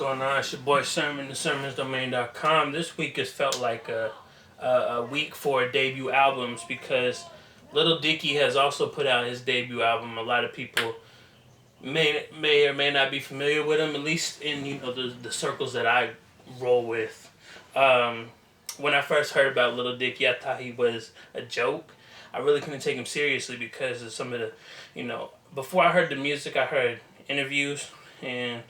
Going on? It's your boy Sermon, the sermonsdomain.com. This week has felt like a week for debut albums because Lil Dicky has also put out his debut album. A lot of people may or may not be familiar with him, at least in the circles that I roll with. Um, when I first heard about Lil Dicky, I thought he was a joke. I really couldn't take him seriously because of some of the, before I heard the music, I heard interviews and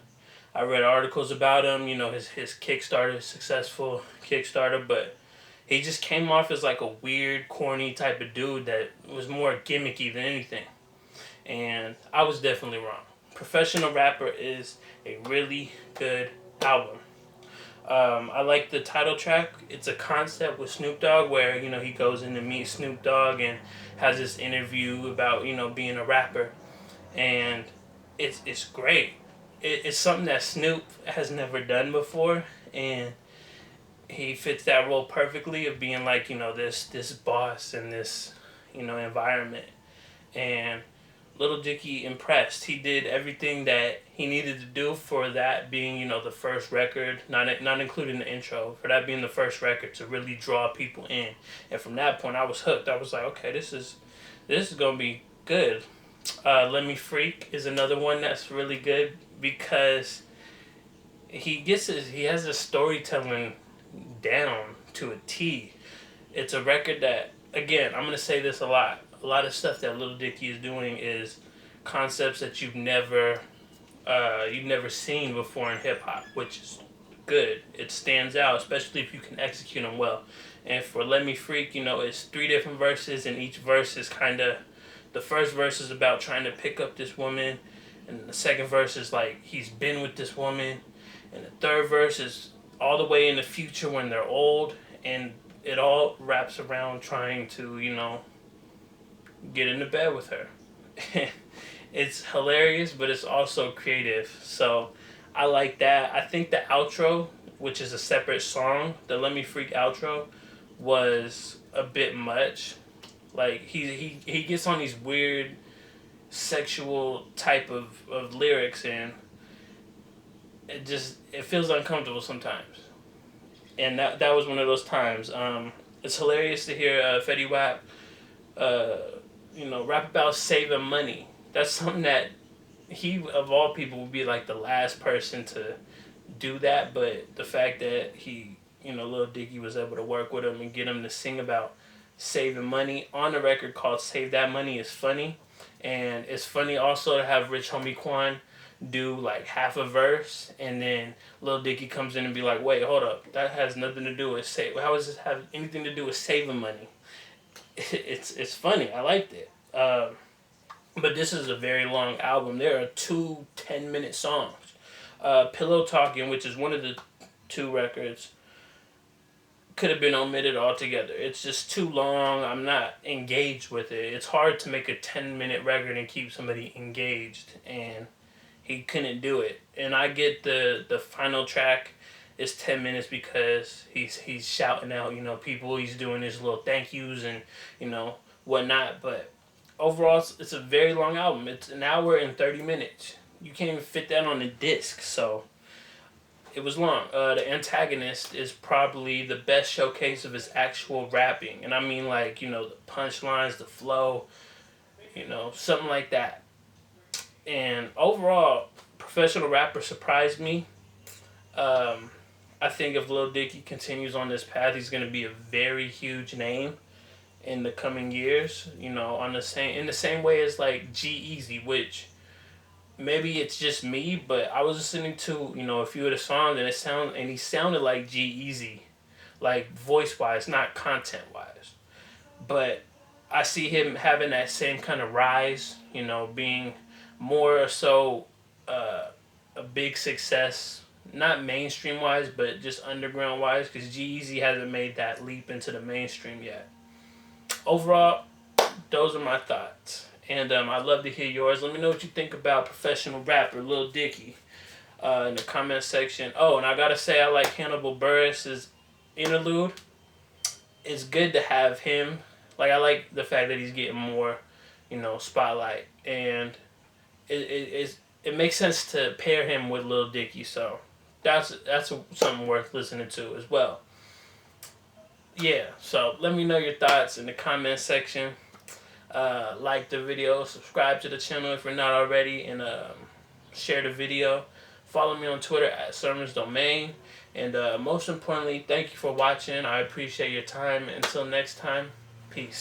I read articles about him. His Kickstarter, successful Kickstarter, but he just came off as like a weird, corny type of dude that was more gimmicky than anything. And I was definitely wrong. Professional Rapper is a really good album. I like the title track. It's a concept with Snoop Dogg where he goes in to meet Snoop Dogg and has this interview about being a rapper, and it's great. It's something that Snoop has never done before, and he fits that role perfectly of being like this boss in this environment. And Little Dicky impressed. He did everything that he needed to do for that being the first record, not including the intro, for that being the first record to really draw people in. And from that point, I was hooked. I was like, okay, this is gonna be good. Let Me Freak is another one that's really good because he has a storytelling down to a T. It's a record that, again, I'm gonna say this a lot. A lot of stuff that Lil Dicky is doing is concepts that you've never seen before in hip hop, which is good. It stands out, especially if you can execute them well. And for Let Me Freak, it's three different verses, and each verse is kind of, the first verse is about trying to pick up this woman, and the second verse is like he's been with this woman, and the third verse is all the way in the future when they're old, and it all wraps around trying to get into bed with her. It's hilarious, but it's also creative. So I like that. I think the outro, which is a separate song, the Let Me Freak outro, was a bit much. Like he gets on these weird sexual type of lyrics, and it feels uncomfortable sometimes. And that was one of those times. It's hilarious to hear Fetty Wap uh, rap about saving money. That's something that he, of all people, would be like the last person to do that. But the fact that Lil Dicky was able to work with him and get him to sing about saving money on a record called Save That Money is funny. And it's funny also to have Rich Homie Quan do like half a verse, and then Lil Dicky comes in and be like, wait, hold up, that has nothing to do with how does this have anything to do with saving money? It's funny. I liked it. But this is a very long album. There are two 10-minute songs. Pillow Talking, which is one of the two records, could have been omitted altogether. It's just too long. I'm not engaged with it. It's hard to make a 10-minute record and keep somebody engaged, and he couldn't do it. And I get the final track is 10 minutes because he's shouting out, people. He's doing his little thank yous and, whatnot. But overall, it's a very long album. It's an hour and 30 minutes. You can't even fit that on a disc, so it was long. The Antagonist is probably the best showcase of his actual rapping. And I mean like, the punchlines, the flow, something like that. And overall, Professional Rapper surprised me. I think if Lil Dicky continues on this path, he's going to be a very huge name in the coming years. On in the same way as like G-Eazy, which maybe it's just me, but I was listening to a few of the songs, and he sounded like G-Eazy, like voice wise, not content wise. But I see him having that same kind of rise. Being more so a big success, not mainstream wise, but just underground wise, because G-Eazy hasn't made that leap into the mainstream yet. Overall, those are my thoughts. And I'd love to hear yours. Let me know what you think about Professional Rapper Lil Dicky in the comment section. Oh, and I gotta say, I like Hannibal Buress's interlude. It's good to have him. Like, I like the fact that he's getting more, spotlight. And it makes sense to pair him with Lil Dicky. So that's something worth listening to as well. Yeah, so let me know your thoughts in the comment section. Like the video, subscribe to the channel if you're not already, and share the video. Follow me on Twitter at Sermons Domain. And most importantly, thank you for watching. I appreciate your time. Until next time, peace.